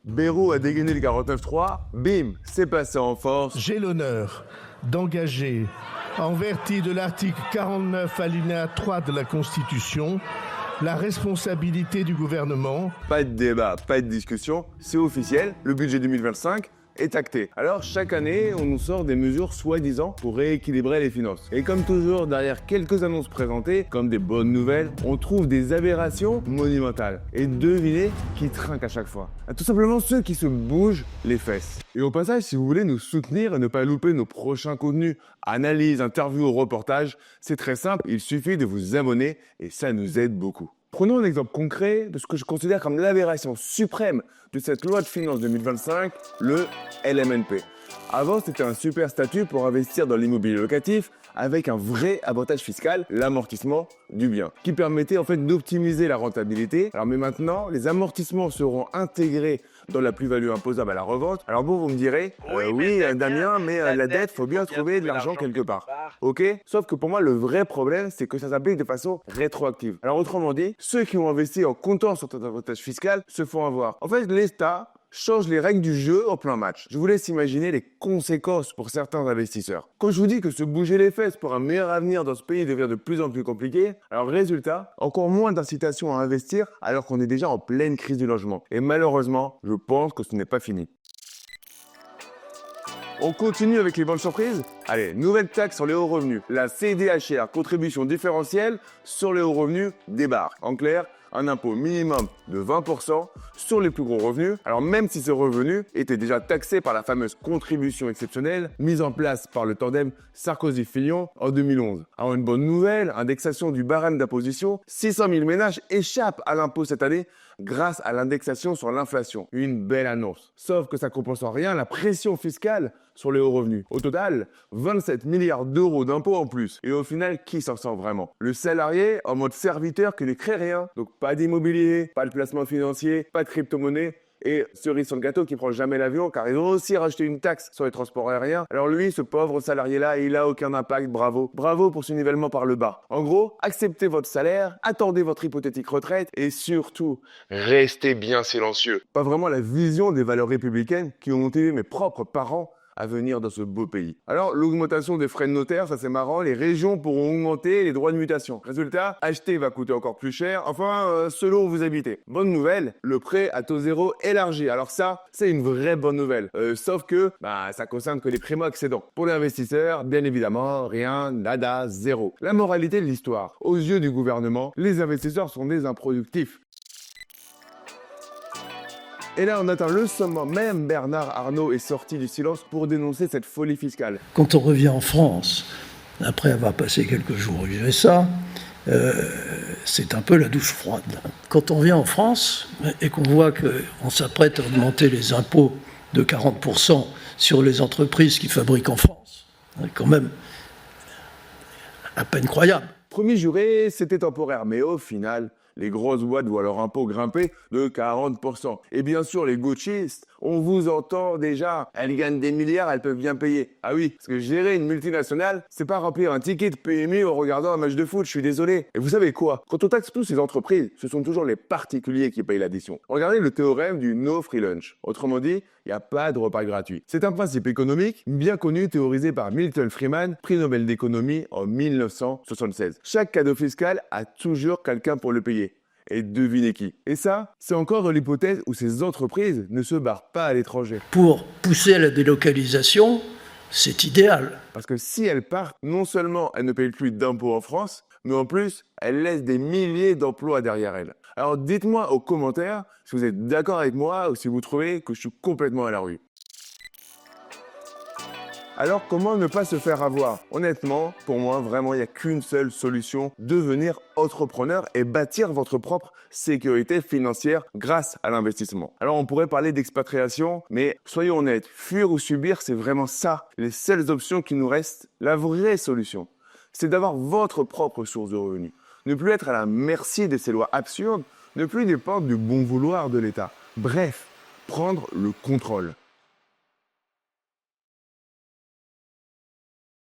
Bayrou a dégainé le 49.3, bim, c'est passé en force. J'ai l'honneur d'engager, en vertu de l'article 49 alinéa 3 de la Constitution, la responsabilité du gouvernement. Pas de débat, pas de discussion, c'est officiel, le budget 2025 est acté. Alors chaque année, on nous sort des mesures soi-disant pour rééquilibrer les finances. Et comme toujours, derrière quelques annonces présentées comme des bonnes nouvelles, on trouve des aberrations monumentales. Et devinez qui trinque à chaque fois. Tout simplement ceux qui se bougent les fesses. Et au passage, si vous voulez nous soutenir et ne pas louper nos prochains contenus, analyses, interviews ou reportages, c'est très simple, il suffit de vous abonner et ça nous aide beaucoup. Prenons un exemple concret de ce que je considère comme l'aberration suprême de cette loi de finances 2025, le LMNP. Avant, c'était un super statut pour investir dans l'immobilier locatif avec un vrai avantage fiscal, l'amortissement du bien, qui permettait en fait d'optimiser la rentabilité. Alors mais maintenant, les amortissements seront intégrés dans la plus-value imposable à la revente. Alors bon, vous me direz, oui, Damien, mais la dette, faut bien trouver de l'argent quelque part. Ok? Sauf que pour moi, le vrai problème, c'est que ça s'applique de façon rétroactive. Alors autrement dit, ceux qui ont investi en comptant sur cet avantage fiscal se font avoir. En fait, l'État change les règles du jeu en plein match. Je vous laisse imaginer les conséquences pour certains investisseurs. Quand je vous dis que se bouger les fesses pour un meilleur avenir dans ce pays devient de plus en plus compliqué, alors résultat, encore moins d'incitation à investir alors qu'on est déjà en pleine crise du logement. Et malheureusement, je pense que ce n'est pas fini. On continue avec les bonnes surprises. Allez, nouvelle taxe sur les hauts revenus. La CDHR, contribution différentielle sur les hauts revenus, débarque. En clair, un impôt minimum de 20% sur les plus gros revenus. Alors même si ce revenu était déjà taxé par la fameuse contribution exceptionnelle mise en place par le tandem Sarkozy-Fillon en 2011. Alors une bonne nouvelle, indexation du barème d'imposition, 600 000 ménages échappent à l'impôt cette année grâce à l'indexation sur l'inflation. Une belle annonce. Sauf que ça ne compense en rien la pression fiscale sur les hauts revenus. Au total, 27 milliards d'euros d'impôts en plus. Et au final, qui s'en sort vraiment? Le salarié en mode serviteur qui ne crée rien. Donc pas d'immobilier, pas de placement financier, pas de crypto-monnaie. Et cerise sur le gâteau qui prend jamais l'avion car ils ont aussi rajouté une taxe sur les transports aériens. Alors lui, ce pauvre salarié-là, il a aucun impact, bravo. Bravo pour ce nivellement par le bas. En gros, acceptez votre salaire, attendez votre hypothétique retraite et surtout, restez bien silencieux. Pas vraiment la vision des valeurs républicaines qui ont motivé mes propres parents à venir dans ce beau pays. Alors, l'augmentation des frais de notaire, ça c'est marrant, les régions pourront augmenter les droits de mutation. Résultat, acheter va coûter encore plus cher, enfin, selon où vous habitez. Bonne nouvelle, le prêt à taux zéro élargi. Alors ça, c'est une vraie bonne nouvelle. Sauf que, ça concerne que les primo-accédants. Pour l'investisseur, bien évidemment, rien, nada, zéro. La moralité de l'histoire. Aux yeux du gouvernement, les investisseurs sont des improductifs. Et là, on atteint le sommet. Même Bernard Arnault est sorti du silence pour dénoncer cette folie fiscale. Quand on revient en France, après avoir passé quelques jours aux USA, c'est un peu la douche froide. Quand on vient en France et qu'on voit qu'on s'apprête à augmenter les impôts de 40% sur les entreprises qui fabriquent en France, c'est quand même à peine croyable. Premier juré, c'était temporaire, mais au final, les grosses boîtes voient leur impôt grimper de 40%. Et bien sûr, les gauchistes, on vous entend déjà. Elles gagnent des milliards, elles peuvent bien payer. Ah oui, parce que gérer une multinationale, c'est pas remplir un ticket de PMU en regardant un match de foot, je suis désolé. Et vous savez quoi? Quand on taxe tous ces entreprises, ce sont toujours les particuliers qui payent l'addition. Regardez le théorème du no free lunch. Autrement dit, il n'y a pas de repas gratuit. C'est un principe économique bien connu, théorisé par Milton Friedman, prix Nobel d'économie en 1976. Chaque cadeau fiscal a toujours quelqu'un pour le payer. Et devinez qui. Et ça, c'est encore dans l'hypothèse où ces entreprises ne se barrent pas à l'étranger. Pour pousser à la délocalisation, c'est idéal. Parce que si elles partent, non seulement elles ne payent plus d'impôts en France, mais en plus, elles laissent des milliers d'emplois derrière elles. Alors dites-moi aux commentaires si vous êtes d'accord avec moi ou si vous trouvez que je suis complètement à la rue. Alors comment ne pas se faire avoir? Honnêtement, pour moi, vraiment, il n'y a qu'une seule solution, devenir entrepreneur et bâtir votre propre sécurité financière grâce à l'investissement. Alors on pourrait parler d'expatriation, mais soyons honnêtes, fuir ou subir, c'est vraiment ça, les seules options qui nous restent. La vraie solution, c'est d'avoir votre propre source de revenus. Ne plus être à la merci de ces lois absurdes, ne plus dépendre du bon vouloir de l'État. Bref, prendre le contrôle.